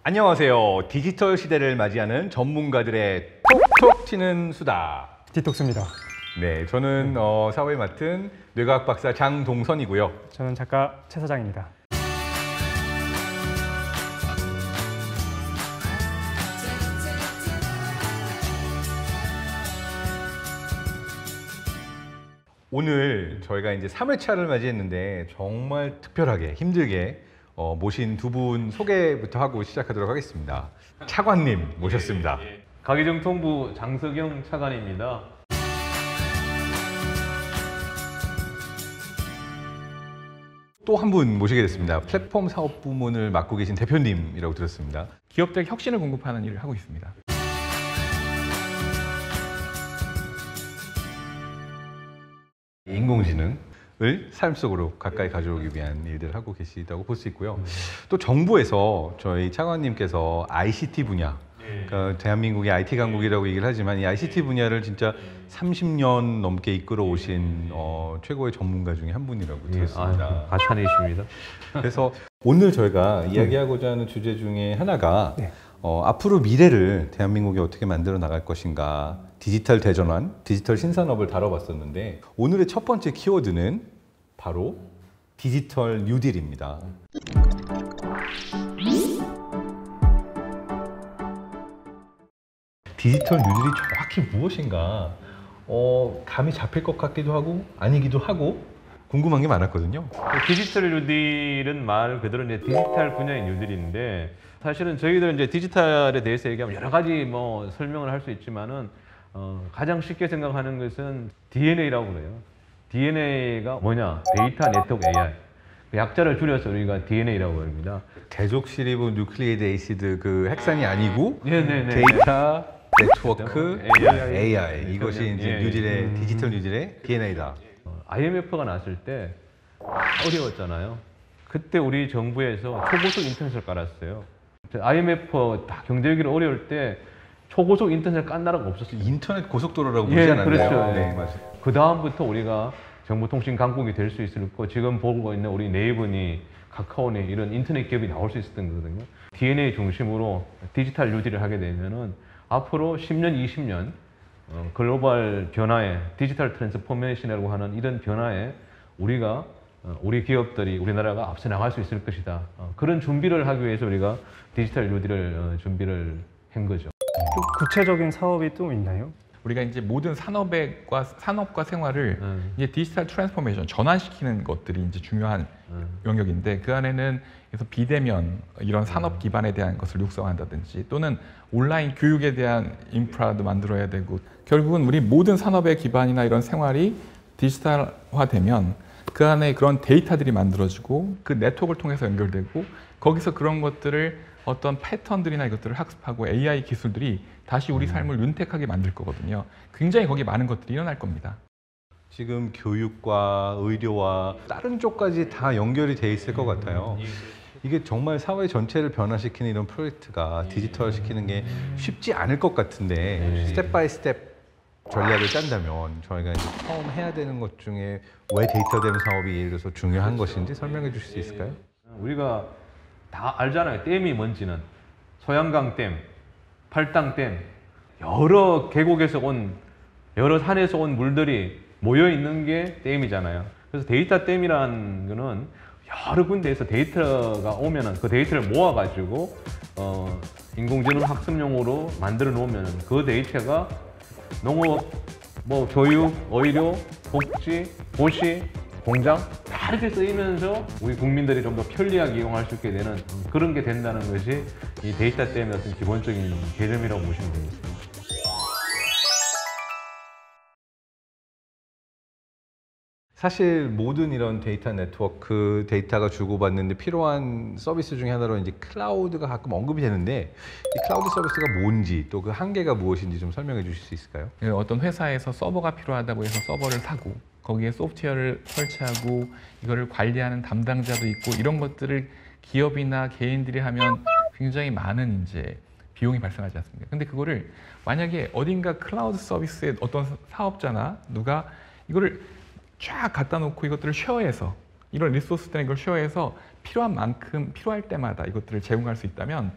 안녕하세요. 디지털 시대를 맞이하는 전문가들의 톡톡 튀는 수다. 디톡스입니다. 네, 저는 사회를 맡은 뇌과학 박사 장동선이고요. 저는 작가 최 사장입니다. 오늘 저희가 이제 3회차를 맞이했는데 정말 특별하게 힘들게 모신 두 분 소개부터 하고 시작하도록 하겠습니다. 차관님 모셨습니다. 가계정통부 장석영 차관입니다. 또 한 분 모시게 됐습니다. 플랫폼 사업 부문을 맡고 계신 대표님이라고 들었습니다. 기업들 혁신을 공급하는 일을 하고 있습니다. 인공지능을 삶 속으로 가까이 가져오기 위한 일들을 하고 계시다고 볼 수 있고요. 또 정부에서 저희 차관님께서 ICT 분야, 그러니까 대한민국의 IT 강국이라고 얘기를 하지만 이 ICT 분야를 진짜 30년 넘게 이끌어 오신 최고의 전문가 중에 한 분이라고 들었습니다. 과찬이십니다. 그래서 오늘 저희가 이야기하고자 하는 주제 중에 하나가 앞으로 미래를 대한민국이 어떻게 만들어 나갈 것인가, 디지털 대전환, 디지털 신산업을 다뤄봤었는데 오늘의 첫 번째 키워드는 바로 디지털 뉴딜입니다. 디지털 뉴딜이 정확히 무엇인가 감이 잡힐 것 같기도 하고 아니기도 하고 궁금한 게 많았거든요. 디지털 뉴딜은 말 그대로 이제 디지털 분야의 뉴딜인데 사실은 저희들 이제 디지털에 대해서 얘기하면 여러 가지 뭐 설명을 할 수 있지만은 가장 쉽게 생각하는 것은 DNA라고 그래요. DNA가 뭐냐? 데이터 네트워크 AI. 약자를 줄여서 우리가 DNA라고 합니다. 대족시리보 뉴클리이드 에이시드 그 핵산이 아니고 네네네. 데이터 네트워크 AI. AI 이것이 이제 뉴딜의 디지털 뉴딜의 DNA다. IMF가 났을 때 어려웠잖아요. 그때 우리 정부에서 초고속 인터넷을 깔았어요. IMF 다 경제 위기로 어려울 때 초고속 인터넷을 깐 나라가 없었어요. 인터넷 고속도로라고 부르지 않았나요? 그렇죠. 네, 맞아요. 그 다음부터 우리가 정보통신 강국이 될 수 있었고 지금 보고 있는 우리 네이버니, 카카오니 이런 인터넷 기업이 나올 수 있었던 거거든요. DNA 중심으로 디지털 뉴딜을 하게 되면은 앞으로 10년, 20년 글로벌 변화에 디지털 트랜스포메이션이라고 하는 이런 변화에 우리가 우리 기업들이 우리나라가 앞서 나갈 수 있을 것이다. 그런 준비를 하기 위해서 우리가 디지털 뉴딜을 준비를 한 거죠. 또 구체적인 사업이 또 있나요? 우리가 이제 모든 산업과 생활을 이제 디지털 트랜스포메이션 전환시키는 것들이 이제 중요한 영역인데 그 안에는 그래서 비대면 이런 산업 기반에 대한 것을 육성한다든지 또는 온라인 교육에 대한 인프라도 만들어야 되고 결국은 우리 모든 산업의 기반이나 이런 생활이 디지털화되면 그 안에 그런 데이터들이 만들어지고 그 네트워크를 통해서 연결되고 거기서 그런 것들을 어떤 패턴들이나 이것들을 학습하고 AI 기술들이 다시 우리 삶을 윤택하게 만들 거거든요. 굉장히 거기 많은 것들이 일어날 겁니다. 지금 교육과 의료와 다른 쪽까지 다 연결이 돼 있을 것 같아요. 이게 정말 사회 전체를 변화시키는 이런 프로젝트가 디지털 시키는 게 쉽지 않을 것 같은데 스텝 바이 스텝 전략을 짠다면 저희가 이제 처음 해야 되는 것 중에 왜 데이터 댐 사업이 예를 들어서 중요한 것인지 설명해 주실 수 있을까요? 우리가 다 알잖아요. 댐이 뭔지는. 소양강댐, 팔당댐, 여러 계곡에서 온, 여러 산에서 온 물들이 모여 있는 게 댐이잖아요. 그래서 데이터 댐이라는 거는 여러 군데에서 데이터가 오면은 그 데이터를 모아가지고 인공지능 학습용으로 만들어 놓으면은 그 데이터가 농업, 뭐 교육, 의료, 복지, 도시, 공장 다 이렇게 쓰이면서 우리 국민들이 좀 더 편리하게 이용할 수 있게 되는 그런 게 된다는 것이 이 데이터 댐의 어떤 기본적인 개념이라고 보시면 되겠습니다. 사실 모든 이런 데이터 네트워크, 데이터가 주고받는데 필요한 서비스 중에 하나로 이제 클라우드가 가끔 언급이 되는데 이 클라우드 서비스가 뭔지 또 그 한계가 무엇인지 좀 설명해 주실 수 있을까요? 어떤 회사에서 서버가 필요하다고 해서 서버를 사고 거기에 소프트웨어를 설치하고 이거를 관리하는 담당자도 있고 이런 것들을 기업이나 개인들이 하면 굉장히 많은 이제 비용이 발생하지 않습니까? 근데 그거를 만약에 어딘가 클라우드 서비스의 어떤 사업자나 누가 이거를 쫙 갖다 놓고 이것들을 쉐어해서 이런 리소스들은 이걸 쉐어해서 필요한 만큼 필요할 때마다 이것들을 제공할 수 있다면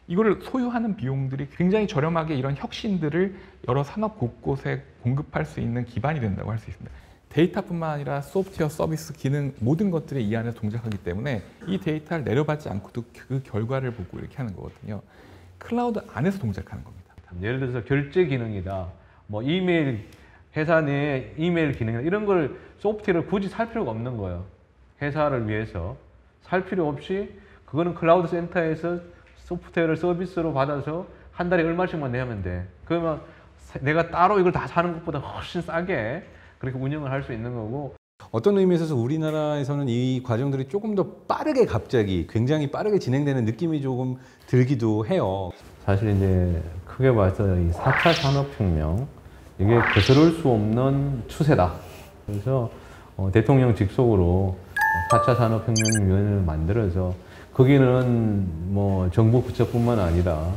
이거를 소유하는 비용들이 굉장히 저렴하게 이런 혁신들을 여러 산업 곳곳에 공급할 수 있는 기반이 된다고 할 수 있습니다. 데이터뿐만 아니라 소프트웨어, 서비스, 기능 모든 것들이 이 안에서 동작하기 때문에 이 데이터를 내려받지 않고도 그 결과를 보고 이렇게 하는 거거든요. 클라우드 안에서 동작하는 겁니다. 예를 들어서 결제 기능이다, 뭐 이메일, 회사 내 이메일 기능이다, 이런 걸 소프트웨어를 굳이 살 필요가 없는 거예요. 회사를 위해서 살 필요 없이 그거는 클라우드 센터에서 소프트웨어를 서비스로 받아서 한 달에 얼마씩만 내면 돼. 그러면 내가 따로 이걸 다 사는 것보다 훨씬 싸게 그렇게 운영을 할 수 있는 거고. 어떤 의미에서 우리나라에서는 이 과정들이 조금 더 빠르게 갑자기 굉장히 빠르게 진행되는 느낌이 조금 들기도 해요. 사실 이제 크게 봐서 이 4차 산업혁명, 이게 거스를 수 없는 추세다. 그래서 대통령 직속으로 4차 산업혁명위원회를 만들어서 거기는 뭐 정부 부처뿐만 아니라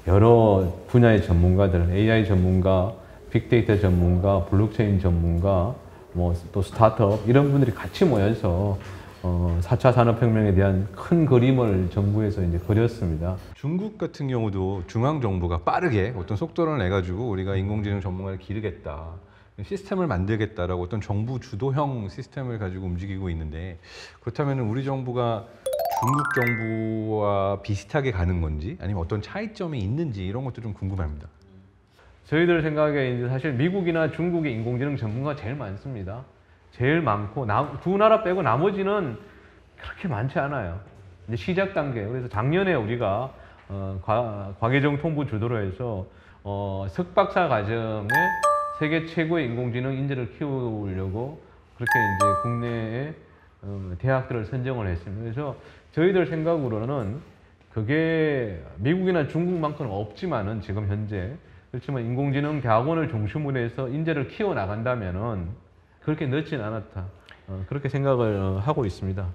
여러 분야의 전문가들, AI 전문가, 빅데이터 전문가, 블록체인 전문가, 뭐 또 스타트업 이런 분들이 같이 모여서 4차 산업혁명에 대한 큰 그림을 정부에서 이제 그렸습니다. 중국 같은 경우도 중앙 정부가 빠르게 어떤 속도를 내 가지고 우리가 인공지능 전문가를 기르겠다, 시스템을 만들겠다라고 어떤 정부 주도형 시스템을 가지고 움직이고 있는데, 그렇다면 우리 정부가 중국 정부와 비슷하게 가는 건지 아니면 어떤 차이점이 있는지 이런 것도 좀 궁금합니다. 저희들 생각에 이제 사실 미국이나 중국의 인공지능 전문가가 제일 많습니다. 제일 많고 두 나라 빼고 나머지는 그렇게 많지 않아요. 이제 시작 단계. 그래서 작년에 우리가 과계정통부 주도로 해서 석박사 과정에 세계 최고의 인공지능 인재를 키우려고 그렇게 이제 국내에 대학들을 선정을 했습니다. 그래서 저희들 생각으로는 그게 미국이나 중국만큼은 없지만은 지금 현재, 그렇지만 인공지능 대학원을 중심으로 해서 인재를 키워 나간다면은 그렇게 늦진 않았다. 그렇게 생각을 하고 있습니다.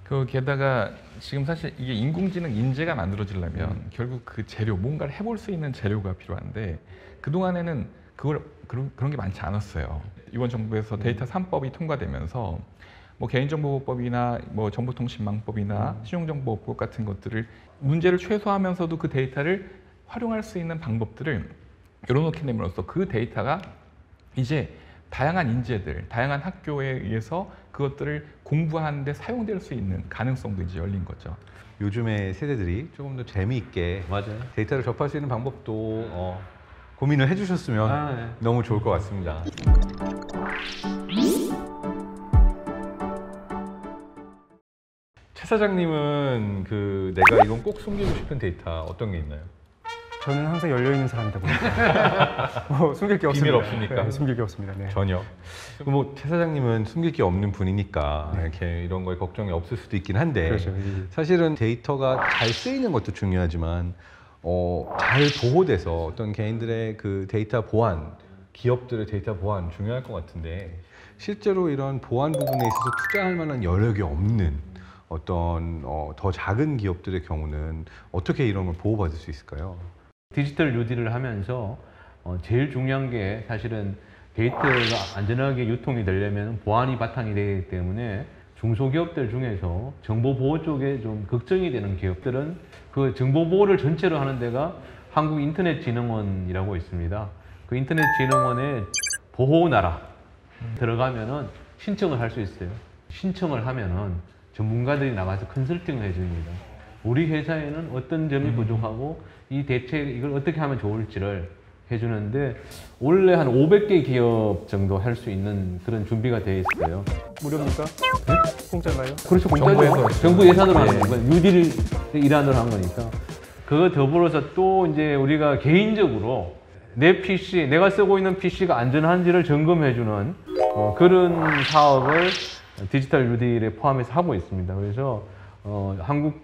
그 게다가 지금 사실 이게 인공지능 인재가 만들어지려면 결국 그 재료, 뭔가를 해볼 수 있는 재료가 필요한데 그동안에는 그런 게 많지 않았어요. 이번 정부에서 데이터 3법이 통과되면서 뭐 개인정보보호법이나 뭐 정보통신망법이나 신용정보보호법 같은 것들을 문제를 최소화하면서도 그 데이터를 활용할 수 있는 방법들을 열어놓게 됨으로써 그 데이터가 이제 다양한 인재들, 다양한 학교에 의해서 그것들을 공부하는 데 사용될 수 있는 가능성도 이제 열린 거죠. 요즘의 세대들이 조금 더 재미있게 맞아요. 데이터를 접할 수 있는 방법도 고민을 해주셨으면 네. 너무 좋을 것 같습니다. 최 사장님은 내가 이건 꼭 숨기고 싶은 데이터 어떤 게 있나요? 저는 항상 열려 있는 사람이다 보니까 뭐 숨길 게 비밀 없습니다. 없습니까? 네, 숨길 게 없습니다. 네. 전혀. 뭐 최 사장님은 숨길 게 없는 분이니까 이렇게 이런 거에 걱정이 없을 수도 있긴 한데, 그렇죠. 사실은 데이터가 잘 쓰이는 것도 중요하지만 잘 보호돼서 어떤 개인들의 그 데이터 보안, 기업들의 데이터 보안 중요할 것 같은데, 실제로 이런 보안 부분에 있어서 투자할 만한 여력이 없는 어떤 더 작은 기업들의 경우는 어떻게 이런 걸 보호받을 수 있을까요? 디지털 뉴딜을 하면서 제일 중요한 게 사실은 데이터가 안전하게 유통이 되려면 보안이 바탕이 되기 때문에 중소기업들 중에서 정보보호 쪽에 좀 걱정이 되는 기업들은 그 정보보호를 전체로 하는 데가 한국인터넷진흥원이라고 있습니다. 그 인터넷진흥원에 보호나라 들어가면은 신청을 할 수 있어요. 신청을 하면은 전문가들이 나가서 컨설팅을 해줍니다. 우리 회사에는 어떤 점이 부족하고 이 대책 이걸 어떻게 하면 좋을지를 해주는데 원래 한 500개 기업 정도 할 수 있는 그런 준비가 되어 있어요. 무료입니까? 네? 공짜인가요? 그렇죠, 정부에서 공짜죠. 정부 예산으로 하는 거니까 뉴딜 일환으로 한 거니까. 그거 더불어서 또 이제 우리가 개인적으로 내 PC, 내가 쓰고 있는 PC가 안전한지를 점검해주는 그런 사업을 디지털 뉴딜에 포함해서 하고 있습니다. 그래서 한국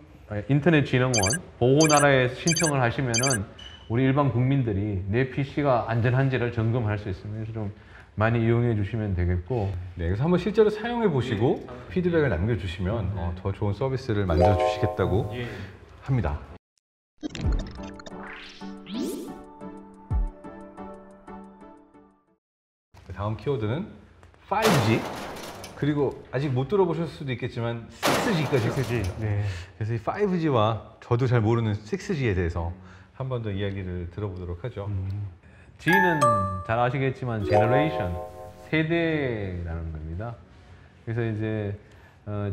인터넷진흥원 보호나라에 신청을 하시면은 우리 일반 국민들이 내 PC가 안전한지를 점검할 수 있습니다. 그래서 좀 많이 이용해 주시면 되겠고. 네, 그래서 한번 실제로 사용해 보시고 피드백을 남겨주시면 더 좋은 서비스를 만들어 주시겠다고 합니다. 다음 키워드는 5G. 그리고 아직 못 들어보셨을 수도 있겠지만 6G까지 쓰지. 네. 그래서 이 5G와 저도 잘 모르는 6G에 대해서 한 번 더 이야기를 들어보도록 하죠. G는 잘 아시겠지만 제너레이션, 세대라는 겁니다. 그래서 이제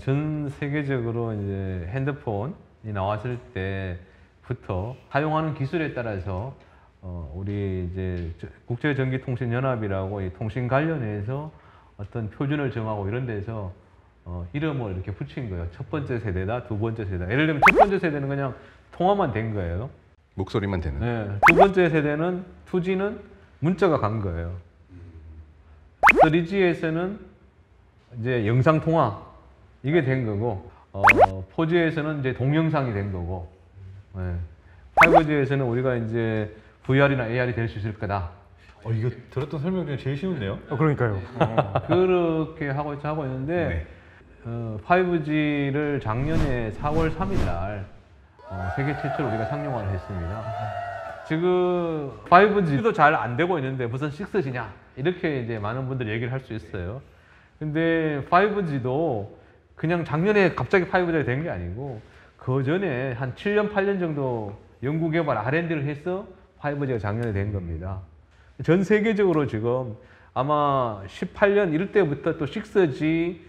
전 세계적으로 이제 핸드폰이 나왔을 때부터 사용하는 기술에 따라서 우리 이제 국제전기통신연합이라고 이 통신 관련해서 어떤 표준을 정하고 이런 데서 이름을 이렇게 붙인 거예요. 첫 번째 세대다, 두 번째 세대다. 예를 들면 첫 번째 세대는 그냥 통화만 된 거예요. 목소리만 되는. 네. 두 번째 세대는 2G는 문자가 간 거예요. 3G에서는 이제 영상 통화 이게 된 거고, 4G에서는 이제 동영상이 된 거고, 네. 5G에서는 우리가 이제 VR이나 AR이 될 수 있을 거다. 이거 들었던 설명 중에 제일 쉬운데요? 그러니까요. 그렇게 하고 있는데, 5G를 작년에 4월 3일 날 세계 최초로 우리가 상용화를 했습니다. 지금 5G도 잘 안 되고 있는데 무슨 6G냐 이렇게 이제 많은 분들이 얘기를 할 수 있어요. 근데 5G도 그냥 작년에 갑자기 5G가 된 게 아니고 그 전에 한 7년 8년 정도 연구 개발 R&D를 해서 5G가 작년에 된 겁니다. 전 세계적으로 지금 아마 18년 이럴 때부터 또 6G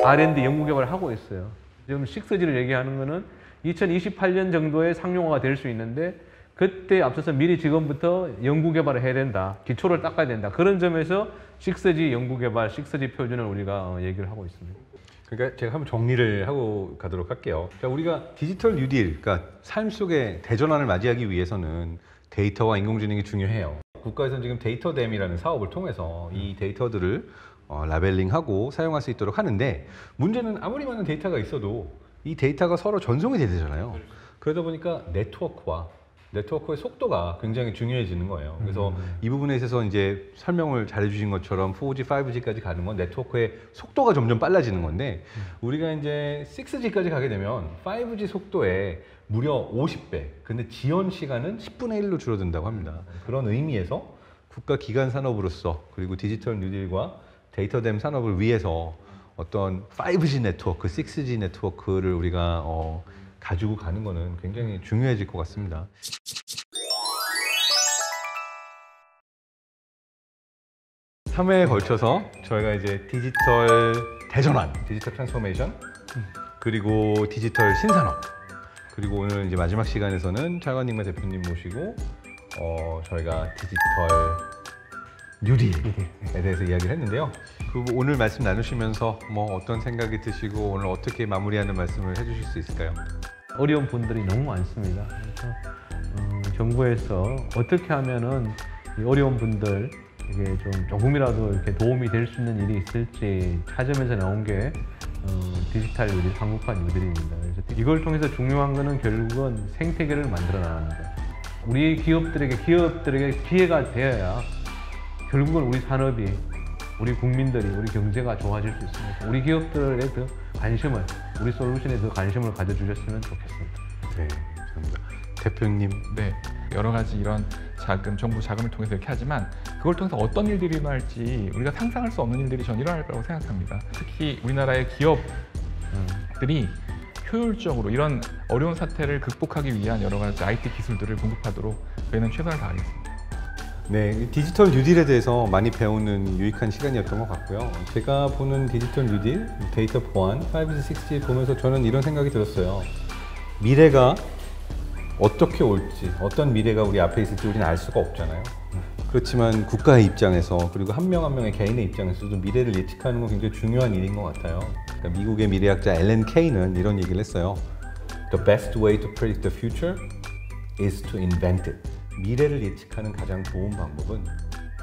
R&D 연구 개발을 하고 있어요. 지금 6G를 얘기하는 거는 2028년 정도에 상용화가 될 수 있는데 그때 앞서서 미리 지금부터 연구 개발을 해야 된다. 기초를 닦아야 된다. 그런 점에서 6G 연구 개발, 6G 표준을 우리가 얘기를 하고 있습니다. 그러니까 제가 한번 정리를 하고 가도록 할게요. 그러니까 우리가 디지털 뉴딜, 그러니까 삶 속의 대전환을 맞이하기 위해서는 데이터와 인공지능이 중요해요. 국가에서는 지금 데이터댐이라는 사업을 통해서 이 데이터들을 라벨링하고 사용할 수 있도록 하는데 문제는 아무리 많은 데이터가 있어도 이 데이터가 서로 전송이 되잖아요. 그러다 보니까 네트워크의 속도가 굉장히 중요해지는 거예요. 그래서 이 부분에 있어서 이제 설명을 잘 해주신 것처럼 4G, 5G까지 가는 건 네트워크의 속도가 점점 빨라지는 건데 우리가 이제 6G까지 가게 되면 5G 속도에 무려 50배. 근데 지연 시간은 10분의 1로 줄어든다고 합니다. 그런 의미에서 국가 기관 산업으로서 그리고 디지털 뉴딜과 데이터댐 산업을 위해서 어떤 5G 네트워크, 6G 네트워크를 우리가 가지고 가는 거는 굉장히 중요해질 것 같습니다. 삼 회에 걸쳐서 저희가 이제 디지털 대전환, 디지털 트랜스포메이션, 그리고 디지털 신산업, 그리고 오늘 이제 마지막 시간에서는 차관님과 대표님 모시고 저희가 디지털 뉴딜에 대해서 이야기를 했는데요. 오늘 말씀 나누시면서 뭐 어떤 생각이 드시고 오늘 어떻게 마무리하는 말씀을 해주실 수 있을까요? 어려운 분들이 너무 많습니다. 그래서 정부에서 어떻게 하면은 이 어려운 분들 이게 좀 조금이라도 이렇게 도움이 될 수 있는 일이 있을지 찾으면서 나온 게 디지털 뉴딜, 한국화 뉴딜입니다. 그래서 이걸 통해서 중요한 거는 결국은 생태계를 만들어 나가는 거. 우리 기업들에게 기회가 되어야 결국은 우리 산업이, 우리 국민들이, 우리 경제가 좋아질 수 있습니다. 우리 기업들에 더 관심을, 우리 솔루션에 더 관심을 가져주셨으면 좋겠습니다. 네, 감사합니다. 대표님. 네, 여러 가지 이런 정부 자금을 통해서 이렇게 하지만 그걸 통해서 어떤 일들이 일어날지 우리가 상상할 수 없는 일들이 전 일어날 거라고 생각합니다. 특히 우리나라의 기업들이 효율적으로 이런 어려운 사태를 극복하기 위한 여러 가지 IT 기술들을 공급하도록 저희는 최선을 다하겠습니다. 네, 디지털 뉴딜에 대해서 많이 배우는 유익한 시간이었던 것 같고요. 제가 보는 디지털 뉴딜, 데이터 보안, 5G, 6G 보면서 저는 이런 생각이 들었어요. 미래가 어떻게 올지, 어떤 미래가 우리 앞에 있을지 우리는 알 수가 없잖아요. 그렇지만 국가의 입장에서 그리고 한 명 한 명의 개인의 입장에서도 미래를 예측하는 건 굉장히 중요한 일인 것 같아요. 그러니까 미국의 미래학자 앨런 케이는 이런 얘기를 했어요. The best way to predict the future is to invent it. 미래를 예측하는 가장 좋은 방법은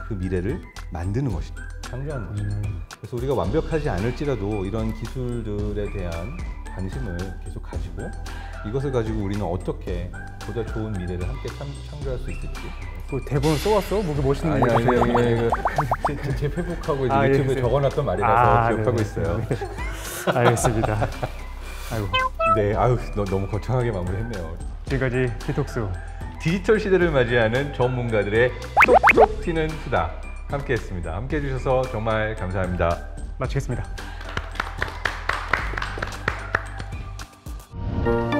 그 미래를 만드는 것이다. 창조하는 것이다. 그래서 우리가 완벽하지 않을지라도 이런 기술들에 대한 관심을 계속 가지고 이것을 가지고 우리는 어떻게 보다 좋은 미래를 함께 창조할 수 있을지. 그 대본 써왔어? 뭐게 멋있는 거 제 페이북하고 이제 유튜브에 적어놨던 말이라서 기억하고 있어요. 네. 알겠습니다. 아이고. 네, 너무 거창하게 마무리했네요. 지금까지 디톡스 디지털 시대를 맞이하는 전문가들의 톡톡 튀는 수다 함께했습니다. 함께해 주셔서 정말 감사합니다. 마치겠습니다. 네.